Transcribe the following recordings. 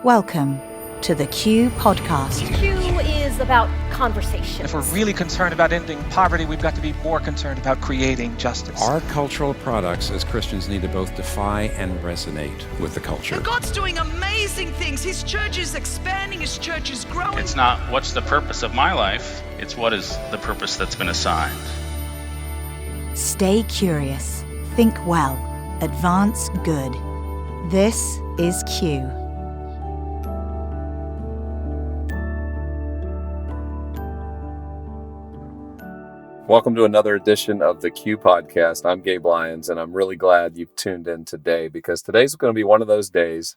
Welcome to the Q Podcast. Q is about conversation. If we're really concerned about ending poverty, we've got to be more concerned about creating justice. Our cultural products as Christians need to both defy and resonate with the culture. And God's doing amazing things. His church is expanding, his church is growing. It's not what's the purpose of my life, it's what is the purpose that's been assigned. Stay curious, think well, advance good. This is Q. Welcome to another edition of the Q Podcast. I'm Gabe Lyons, and I'm really glad you've tuned in today because today's going to be one of those days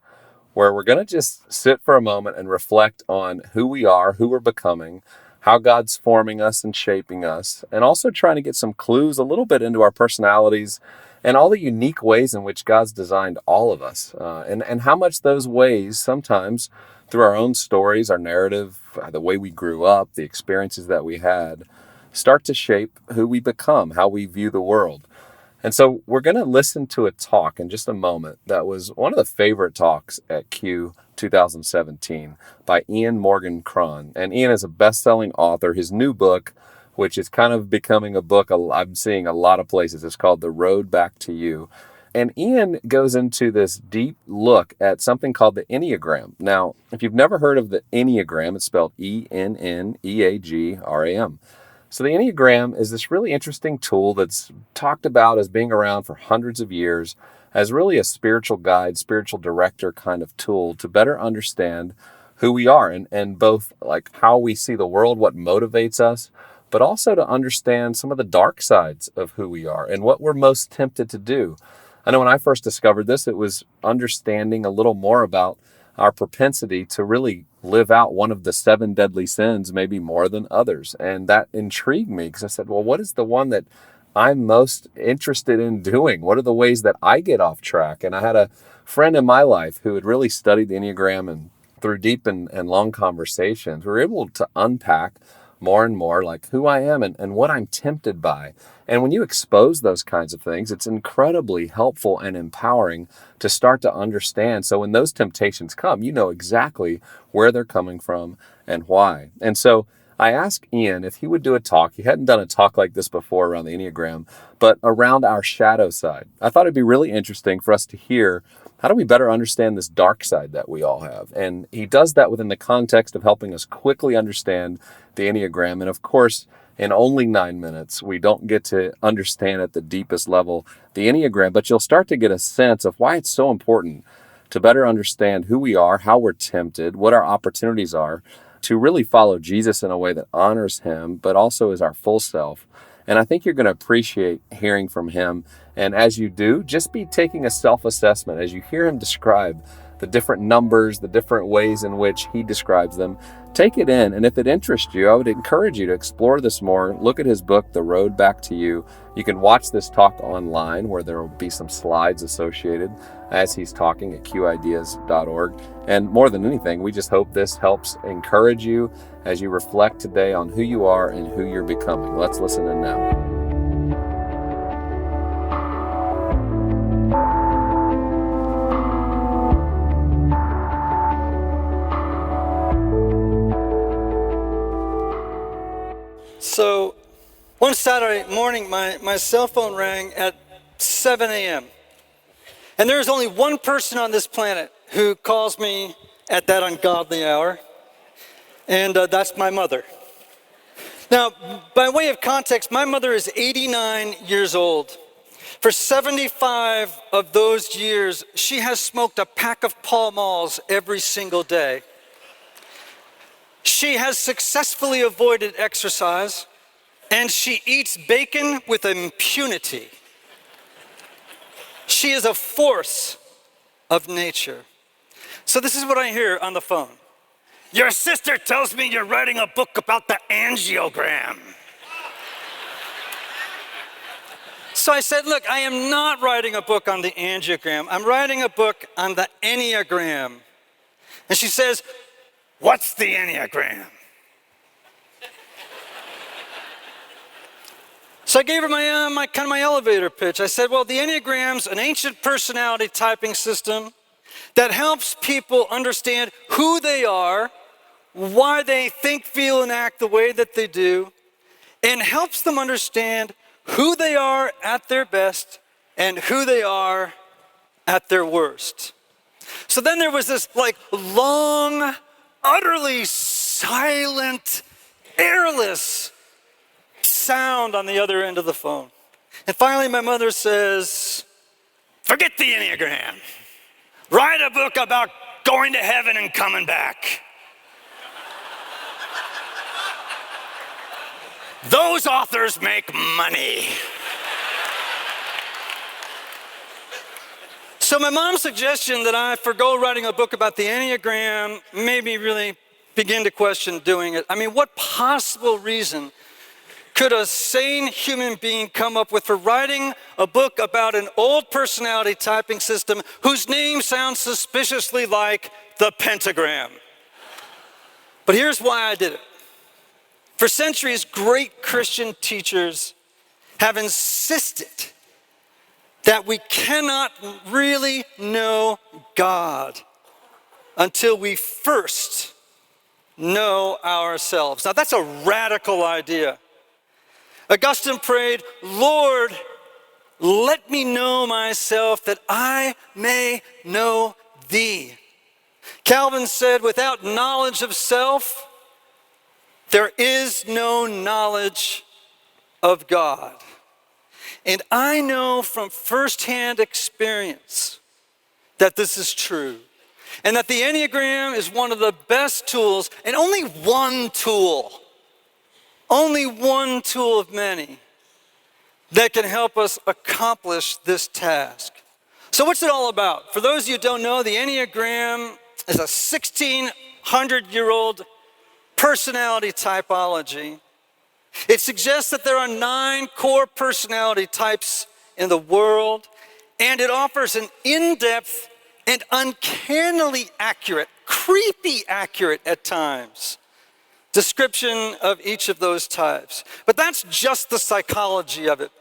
where we're going to just sit for a moment and reflect on who we are, who we're becoming, how God's forming us and shaping us, and also trying to get some clues a little bit into our personalities and all the unique ways in which God's designed all of us, and how much those ways sometimes through our own stories, our narrative, the way we grew up, the experiences that we had, start to shape who we become, how we view the world. And so we're going to listen to a talk in just a moment that was one of the favorite talks at Q 2017 by Ian Morgan Cron. And Ian is a best-selling author. His new book, which is kind of becoming a book I'm seeing a lot of places, is called The Road Back to You. And Ian goes into this deep look at something called the Enneagram. Now, if you've never heard of the Enneagram, it's spelled E-N-N-E-A-G-R-A-M. So the Enneagram is this really interesting tool that's talked about as being around for hundreds of years as really a spiritual guide, spiritual director kind of tool to better understand who we are and both like how we see the world, what motivates us, but also to understand some of the dark sides of who we are and what we're most tempted to do. I know when I first discovered this, it was understanding a little more about our propensity to really live out one of the 7 deadly sins, maybe more than others. And that intrigued me because I said, well, what is the one that I'm most interested in doing? What are the ways that I get off track? And I had a friend in my life who had really studied the Enneagram, and through deep and long conversations, we were able to unpack more and more like who I am and what I'm tempted by. And when you expose those kinds of things, it's incredibly helpful and empowering to start to understand. So when those temptations come, you know exactly where they're coming from and why. And so I asked Ian if he would do a talk. He hadn't done a talk like this before around the Enneagram, but around our shadow side. I thought it'd be really interesting for us to hear how do we better understand this dark side that we all have? And he does that within the context of helping us quickly understand the Enneagram. And of course, in only 9 minutes, we don't get to understand at the deepest level the Enneagram, but you'll start to get a sense of why it's so important to better understand who we are, how we're tempted, what our opportunities are, to really follow Jesus in a way that honors him, but also is our full self. And I think you're going to appreciate hearing from him. And as you do, just be taking a self-assessment as you hear him describe the different numbers, the different ways in which he describes them. Take it in, and if it interests you, I would encourage you to explore this more. Look at his book, The Road Back to You. You can watch this talk online where there will be some slides associated as he's talking at qideas.org. And more than anything, we just hope this helps encourage you as you reflect today on who you are and who you're becoming. Let's listen in now. So one Saturday morning, my cell phone rang at 7 a.m. And there is only one person on this planet who calls me at that ungodly hour, and that's my mother. Now, by way of context, my mother is 89 years old. For 75 of those years, she has smoked a pack of Pall Malls every single day. She has successfully avoided exercise, and she eats bacon with impunity. She is a force of nature. So this is what I hear on the phone. Your sister tells me you're writing a book about the angiogram. So I said, look, I am not writing a book on the angiogram. I'm writing a book on the Enneagram. And she says, what's the Enneagram? So I gave her my elevator pitch. I said, well, the Enneagram's an ancient personality typing system. that helps people understand who they are, why they think, feel, and act the way that they do, and helps them understand who they are at their best and who they are at their worst. So then there was this long, utterly silent, airless sound on the other end of the phone. And finally my mother says, "Forget the Enneagram. Write a book about going to heaven and coming back. Those authors make money." So my mom's suggestion that I forgo writing a book about the Enneagram made me really begin to question doing it. I mean, what possible reason could a sane human being come up with for writing a book about an old personality typing system whose name sounds suspiciously like the pentagram? But here's why I did it. For centuries, great Christian teachers have insisted that we cannot really know God until we first know ourselves. Now, that's a radical idea. Augustine prayed, "Lord, let me know myself that I may know thee." Calvin said, "Without knowledge of self, there is no knowledge of God." And I know from firsthand experience that this is true, and that the Enneagram is one of the best tools, and only one tool of many that can help us accomplish this task. So what's it all about? For those of you who don't know, the Enneagram is a 1,600-year-old personality typology. It suggests that there are 9 core personality types in the world, and it offers an in-depth and uncannily accurate, creepy accurate at times, description of each of those types. But that's just the psychology of it.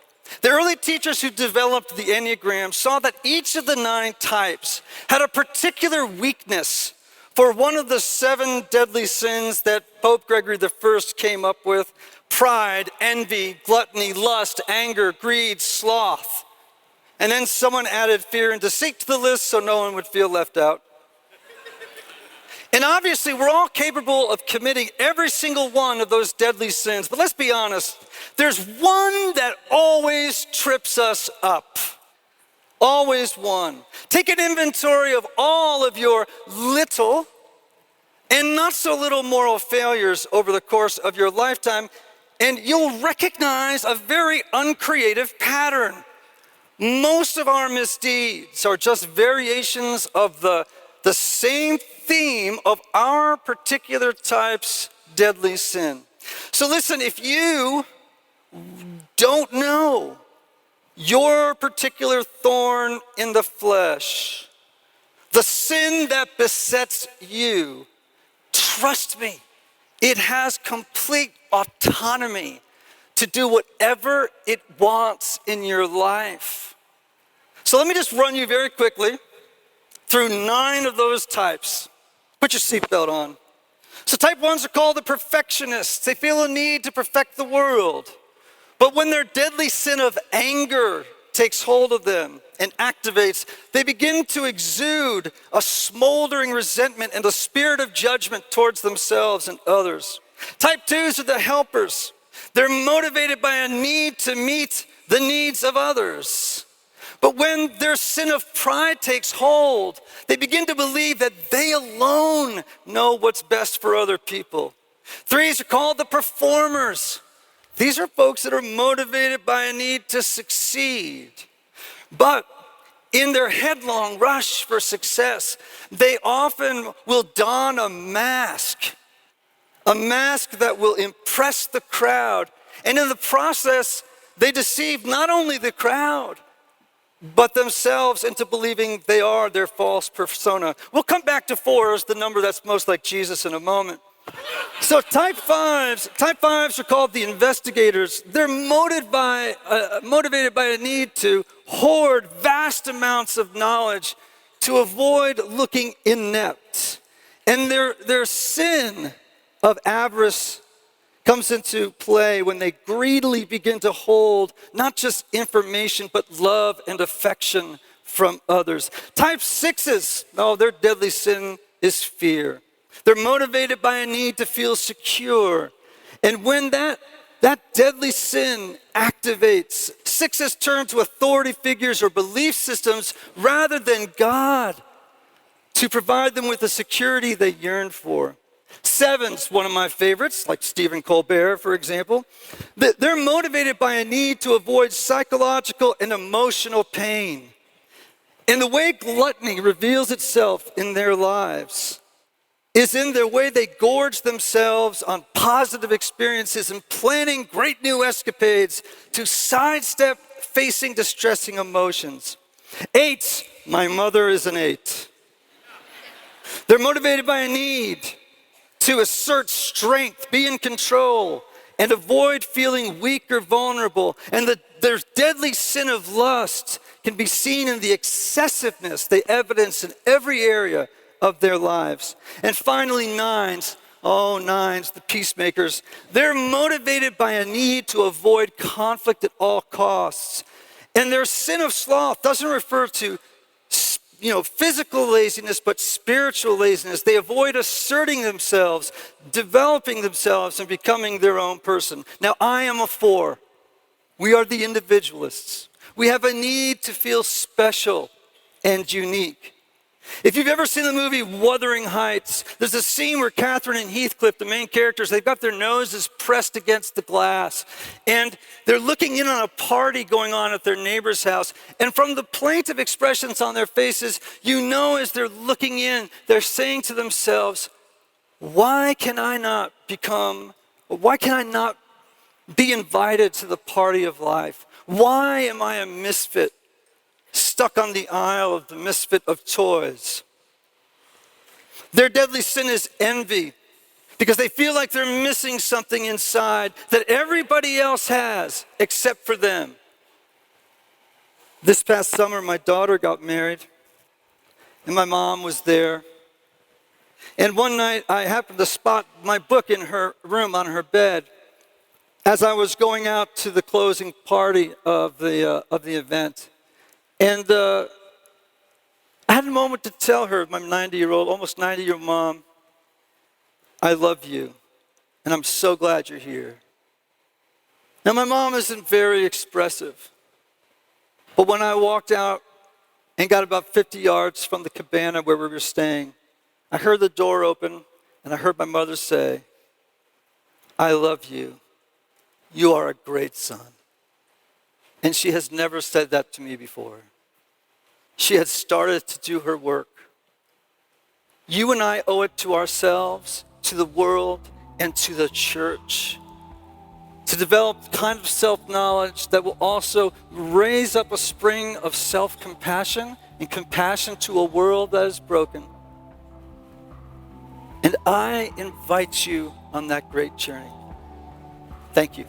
The early teachers who developed the Enneagram saw that each of the 9 types had a particular weakness for one of the 7 deadly sins that Pope Gregory I came up with: pride, envy, gluttony, lust, anger, greed, sloth. And then someone added fear and deceit to the list so no one would feel left out. And obviously, we're all capable of committing every single one of those deadly sins. But let's be honest, there's one that always trips us up. Always one. Take an inventory of all of your little and not so little moral failures over the course of your lifetime, and you'll recognize a very uncreative pattern. Most of our misdeeds are just variations of the same theme of our particular type's deadly sin. So listen, if you don't know your particular thorn in the flesh, the sin that besets you, trust me, it has complete autonomy to do whatever it wants in your life. So let me just run you very quickly through 9 of those types. Put your seatbelt on. So type 1s are called the perfectionists. They feel a need to perfect the world. But when their deadly sin of anger takes hold of them and activates, they begin to exude a smoldering resentment and a spirit of judgment towards themselves and others. Type 2s are the helpers. They're motivated by a need to meet the needs of others. But when their sin of pride takes hold, they begin to believe that they alone know what's best for other people. 3s are called the performers. These are folks that are motivated by a need to succeed. But in their headlong rush for success, they often will don a mask that will impress the crowd. And in the process, they deceive not only the crowd, but themselves into believing they are their false persona. We'll come back to 4 as the number that's most like Jesus in a moment. So type 5s are called the investigators. They're motivated by a need to hoard vast amounts of knowledge to avoid looking inept. And their sin of avarice comes into play when they greedily begin to hold not just information, but love and affection from others. Type 6s, their deadly sin is fear. They're motivated by a need to feel secure. And when that deadly sin activates, 6s turn to authority figures or belief systems rather than God to provide them with the security they yearn for. 7s, one of my favorites, like Stephen Colbert, for example, they're motivated by a need to avoid psychological and emotional pain. And the way gluttony reveals itself in their lives is in the way they gorge themselves on positive experiences and planning great new escapades to sidestep facing distressing emotions. 8s, my mother is an 8. They're motivated by a need to assert strength, be in control, and avoid feeling weak or vulnerable. And their deadly sin of lust can be seen in the excessiveness they evidence in every area of their lives. And finally, 9s, the peacemakers, they're motivated by a need to avoid conflict at all costs. And their sin of sloth doesn't refer to physical laziness, but spiritual laziness. They avoid asserting themselves, developing themselves, and becoming their own person. Now, I am a 4. We are the individualists. We have a need to feel special and unique. If you've ever seen the movie Wuthering Heights, there's a scene where Catherine and Heathcliff, the main characters, they've got their noses pressed against the glass. And they're looking in on a party going on at their neighbor's house. And from the plaintive expressions on their faces, you know as they're looking in, they're saying to themselves, why can I not be invited to the party of life? Why am I a misfit, stuck on the aisle of the misfit of toys? Their deadly sin is envy, because they feel like they're missing something inside that everybody else has except for them. This past summer, my daughter got married, and my mom was there. And one night, I happened to spot my book in her room on her bed as I was going out to the closing party of the event. And I had a moment to tell her, my almost 90-year-old mom, I love you, and I'm so glad you're here. Now, my mom isn't very expressive, but when I walked out and got about 50 yards from the cabana where we were staying, I heard the door open, and I heard my mother say, I love you. You are a great son. And she has never said that to me before. She had started to do her work. You and I owe it to ourselves, to the world, and to the church to develop the kind of self-knowledge that will also raise up a spring of self-compassion and compassion to a world that is broken. And I invite you on that great journey. Thank you.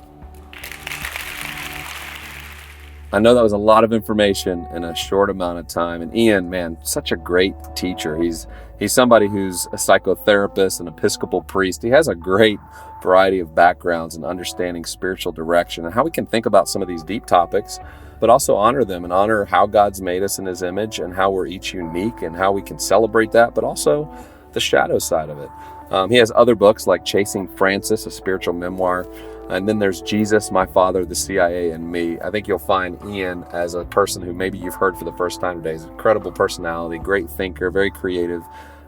I know that was a lot of information in a short amount of time. And Ian, man, such a great teacher. He's somebody who's a psychotherapist, an Episcopal priest. He has a great variety of backgrounds in understanding spiritual direction and how we can think about some of these deep topics, but also honor them and honor how God's made us in his image and how we're each unique and how we can celebrate that, but also the shadow side of it. He has other books like Chasing Francis, a spiritual memoir. And then there's Jesus, My Father, the CIA, and Me. I think you'll find Ian as a person who maybe you've heard for the first time today. He's an incredible personality, great thinker, very creative,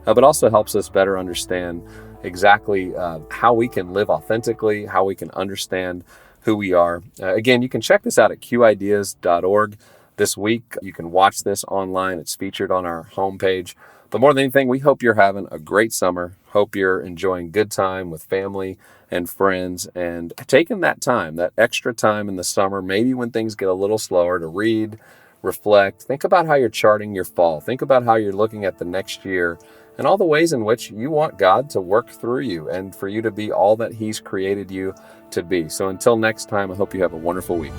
but also helps us better understand exactly how we can live authentically, how we can understand who we are. Again, you can check this out at qideas.org this week. You can watch this online. It's featured on our homepage. But more than anything, we hope you're having a great summer. Hope you're enjoying good time with family and friends and taking that time, that extra time in the summer, maybe when things get a little slower, to read, reflect, think about how you're charting your fall. Think about how you're looking at the next year and all the ways in which you want God to work through you and for you to be all that he's created you to be. So until next time, I hope you have a wonderful week.